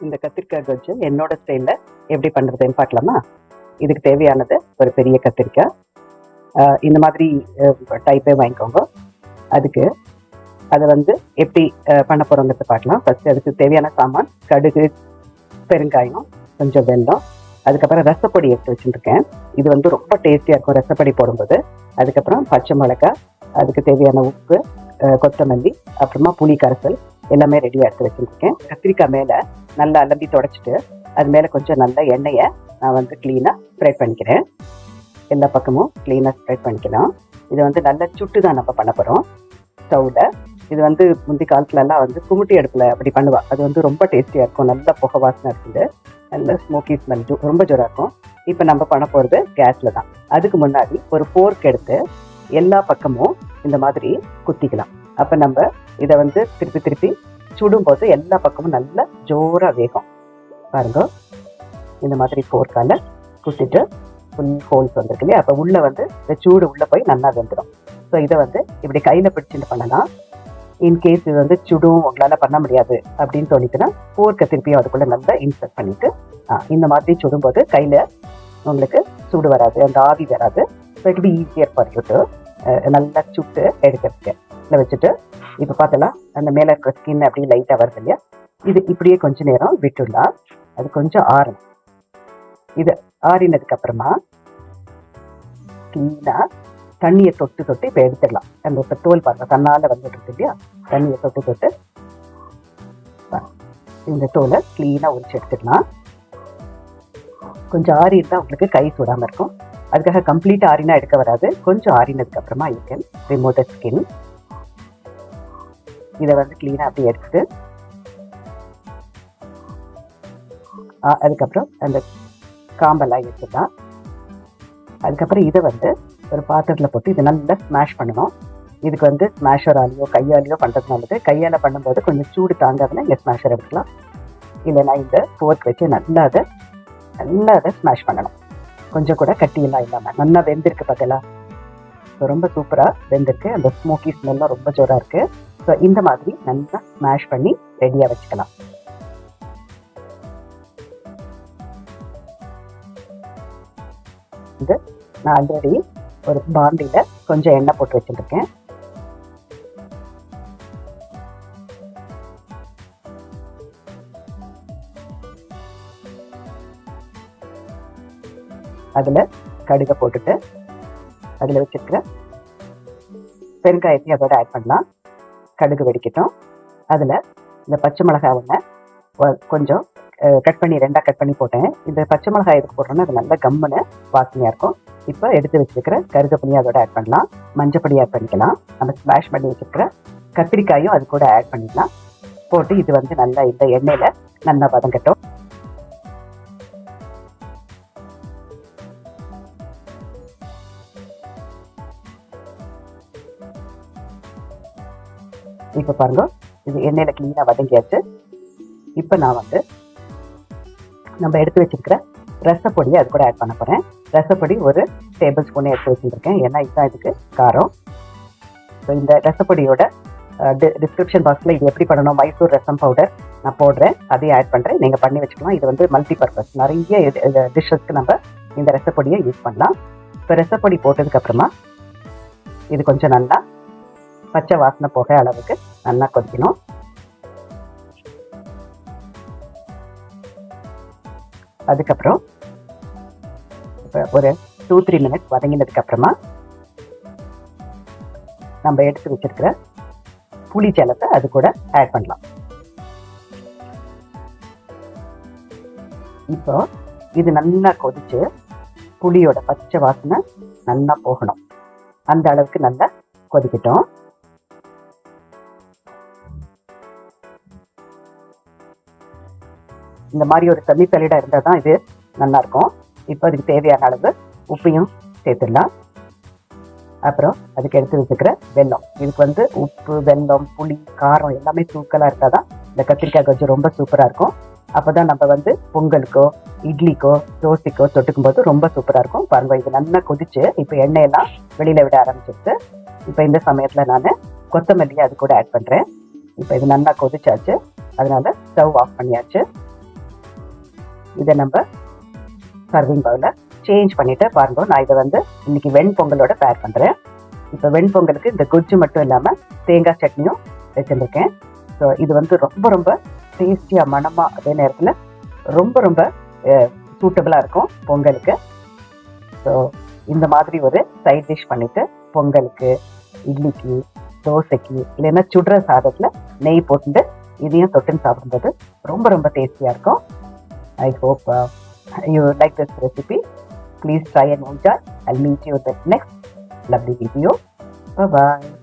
இந்த கத்திரிக்காய் கொஜ்ஜு என்னோட ஸ்டைலில் எப்படி பண்ணுறதுன்னு பார்க்கலாமா? இதுக்கு தேவையானது ஒரு பெரிய கத்திரிக்காய், இந்த மாதிரி டைப்பே வாங்கிக்கோங்க. அதுக்கு அதை எப்படி பண்ண போகிறோங்கிறத பார்க்கலாம். ஃபஸ்ட்டு அதுக்கு தேவையான சாமான் கடுகு, பெருங்காயம், கொஞ்சம் வெல்லம், அதுக்கப்புறம் ரசப்பொடி எடுத்து வச்சுருக்கேன். இது ரொம்ப டேஸ்டியாக இருக்கும் ரசப்பொடி போடும்போது. அதுக்கப்புறம் பச்சை மிளகாய், அதுக்கு தேவையான உப்பு, கொத்தமல்லி, அப்புறமா புளி கரைசல் எல்லாமே ரெடியாக எடுத்து வச்சுருக்கேன். கத்திரிக்காய் மேலே நல்லா அலம்பி தொடச்சிட்டு அது மேலே கொஞ்சம் நல்ல எண்ணெயை நான் க்ளீனாக ஸ்ப்ரெட் பண்ணிக்கிறேன். எல்லா பக்கமும் க்ளீனாக ஸ்ப்ரெட் பண்ணிக்கலாம். இது நல்ல சுட்டு தான் நம்ம பண்ண போகிறோம் ஸ்டவ்வில். இது முந்தி காலத்துலலாம் குமுட்டி அடுப்பில் அப்படி பண்ணுவாள். அது ரொம்ப டேஸ்டியாக இருக்கும். நல்ல புகை வாசனை இருக்குது, நல்ல ஸ்மோக்கி ஸ்மெல் ரொம்ப ஜோராக இருக்கும். இப்போ நம்ம பண்ண போகிறது கேஸில் தான். அதுக்கு முன்னாடி ஒரு ஃபோர்க் எடுத்து எல்லா பக்கமும் இந்த மாதிரி குத்திக்கலாம். அப்போ நம்ம இதை திருப்பி திருப்பி சுடும்போது எல்லா பக்கமும் நல்லா ஜோராக வேகும். பாருங்க, இந்த மாதிரி ஃபோர்க்கால் குத்திட்டு ஃபுல் ஹோல்ஸ் வந்துருக்கு இல்லையா? அப்போ உள்ளே இந்த சூடு உள்ளே போய் நல்லா வெந்துடும். ஸோ இதை இப்படி கையில் பிடிச்சிட்டு பண்ணலாம். இன்கேஸ் இது சுடும் உங்களால் பண்ண முடியாது அப்படின்னு தோணிச்சுன்னா ஃபோர்க்கை திருப்பியும் அதுக்குள்ளே நல்லா இன்சர்ட் பண்ணிவிட்டு இந்த மாதிரி சுடும்போது கையில் உங்களுக்கு சூடு வராது, அந்த ஆவி வராது. So it be easier for you to நல்லா சுட்டு எடுக்கிறதுக்கு. இதில் வச்சுட்டு இப்போ பார்த்தலாம் அந்த மேலே இருக்கிற ஸ்கின் அப்படி லைட்டாக வருது இல்லையா? இது இப்படியே கொஞ்சம் நேரம் விட்டுடலாம். அது கொஞ்சம் ஆறணும். இது ஆறினதுக்கப்புறமா க்ளீனாக தண்ணியை தொட்டு தொட்டு இப்போ எடுத்துடலாம். அந்த இப்போ தோல் பாருங்க தன்னால் வந்துட்டு இல்லையா? தண்ணியை தொட்டு தொட்டு இந்த தோலை க்ளீனாக உரிச்சு எடுத்துடலாம். கொஞ்சம் ஆறி இருந்தால் உங்களுக்கு கை சூடாமல் இருக்கும். அதுக்காக கம்ப்ளீட் ஆறினா எடுக்க வராது. கொஞ்சம் ஆறினதுக்கப்புறமா you can remove the skin. இதை க்ளீனாக அப்படி எடுத்துட்டு அதுக்கப்புறம் அந்த காம்பெல்லாம் எடுத்துடலாம். அதுக்கப்புறம் இதை ஒரு பாத்திரத்தில் போட்டு இதை நல்லா ஸ்மாஷ் பண்ணணும். இதுக்கு ஸ்மாஷராலேயோ கையாலேயோ பண்ணுறதுனால கையால் பண்ணும்போது கொஞ்சம் சூடு தாங்காதுன்னா இங்கே ஸ்மாஷர் எடுத்துக்கலாம். இல்லைன்னா இந்த ஃபோர்க் வச்சு நல்லா அதை ஸ்மாஷ் பண்ணணும். கொஞ்சம் கூட கட்டியெல்லாம் இல்லாமல் நல்லா வெந்திருக்கு பார்த்தலாம். ஸோ ரொம்ப சூப்பராக வெந்திருக்கு. அந்த ஸ்மோக்கி ஸ்மெல்லாம் ரொம்ப ஜோராக இருக்குது. ஸோ இந்த மாதிரி நல்லா ஸ்மாஷ் பண்ணி ரெடியாக வச்சுக்கலாம். இது நான் ஆல்ரெடி ஒரு பாண்டியில் கொஞ்சம் எண்ணெய் போட்டு வச்சுருக்கேன். அதில் கடுகை போட்டுட்டு அதில் வச்சுருக்கிற பெருங்காயத்தையும் அதோட ஆட் பண்ணலாம். கடுகு வெடிக்கட்டும். அதில் இந்த பச்சை மிளகாய் கொஞ்சம் கட் பண்ணி ரெண்டாக கட் பண்ணி போட்டேன். இந்த பச்சை மிளகாய் எதுக்கு போட்டோன்னா அது நல்லா கம்முன்னு வாசனையாக இருக்கும். இப்போ எடுத்து வச்சுருக்கிற கருகப்பொடியும் அதோட ஆட் பண்ணலாம். மஞ்சப்பொடி ஆட் பண்ணிக்கலாம். நம்ம ஸ்மாஷ் பண்ணி வச்சுருக்கிற கத்திரிக்காயும் அது கூட ஆட் பண்ணிக்கலாம். போட்டு இது நல்லா இந்த எண்ணெயில் நல்லா வதங்கட்டும். இப்போ பாருங்க, இது எண்ணெயில் க்ளீனாக வதங்கியாச்சு. இப்போ நான் நம்ம எடுத்து வச்சிருக்கிற ரசப்பொடியை அது கூட ஆட் பண்ண போகிறேன். ரசப்பொடி ஒரு டேபிள் ஸ்பூன் எடுத்து வச்சுருக்கேன். ஏன்னா இதுதான் இதுக்கு காரம். ஸோ இந்த ரசப்பொடியோட டிஸ்கிரிப்ஷன் பாக்ஸில் இது எப்படி பண்ணணும், மைசூர் ரசம் பவுடர் நான் போடுறேன், அதையும் ஆட் பண்ணுறேன். நீங்கள் பண்ணி வச்சுக்கலாம். இது மல்டி பர்பஸ். நிறைய டிஷ்ஷஸ்க்கு நம்ம இந்த ரசப்பொடியை யூஸ் பண்ணலாம். இப்போ ரசப்பொடி போட்டதுக்கப்புறமா இது கொஞ்சம் நல்லா பச்சை வாசனை போக அளவுக்கு நல்லா கொதிக்கணும். அதுக்கப்புறம் இப்போ ஒரு 2-3 மினிட்ஸ் வதங்கினதுக்கு அப்புறமா நம்ம எடுத்து வச்சிருக்கிற புளி ஜலத்தை அது கூட ஆட் பண்ணலாம். இப்போ இது நல்லா கொதிச்சு புளியோட பச்சை வாசனை நல்லா போகணும். அந்த அளவுக்கு நல்லா கொதிக்கட்டும். இந்த மாதிரி ஒரு செமி சாலிடாக இருந்தால் தான் இது நல்லாயிருக்கும். இப்போ அதுக்கு தேவையான அளவு உப்பையும் சேர்த்துடலாம். அப்புறம் அதுக்கு எடுத்து வச்சுக்கிற வெல்லம். இதுக்கு உப்பு, வெல்லம், புளி, காரம் எல்லாமே தூக்கலாக இருந்தால் தான் இந்த கத்திரிக்காய் கொஜ்ஜு ரொம்ப சூப்பராக இருக்கும். அப்போ தான் நம்ம பொங்கலுக்கோ, இட்லிக்கோ, தோசைக்கோ தொட்டுக்கும் போது ரொம்ப சூப்பராக இருக்கும். பாருங்கள், இது நல்லா கொதிச்சு இப்போ எண்ணெயெல்லாம் வெளியில் விட ஆரம்பிச்சிருச்சு. இப்போ இந்த சமயத்தில் நான் கொத்தமல்லியை அது கூட ஆட் பண்ணுறேன். இப்போ இது நல்லா கொதிச்சாச்சு. அதனால் ஸ்டவ் ஆஃப் பண்ணியாச்சு. இதை நம்ம சர்விங் பவுலில் சேஞ்ச் பண்ணிவிட்டு பாருங்க. நான் இதை வந்து இன்னைக்கு வெண்பொங்கலோட பேர் பண்ணுறேன். இப்போ வெண்பொங்கலுக்கு இந்த குஜ்ஜு மட்டும் இல்லாமல் தேங்காய் சட்னியும் வச்சுருக்கேன். ஸோ இது வந்து ரொம்ப ரொம்ப டேஸ்டியாக மணமாக அதே நேரத்தில் ரொம்ப ரொம்ப சூட்டபிளாக இருக்கும் பொங்கலுக்கு. ஸோ இந்த மாதிரி ஒரு சைட் டிஷ் பண்ணிவிட்டு பொங்கலுக்கு, இட்லிக்கு, தோசைக்கு இல்லைன்னா சுடுற சாதத்தில் நெய் போட்டுட்டு இதையும் தொட்டுன்னு சாப்பிடும்போது ரொம்ப ரொம்ப டேஸ்டியாக இருக்கும். I hope you like this recipe. Please try and enjoy. I'll meet you with the next lovely video. Bye-bye.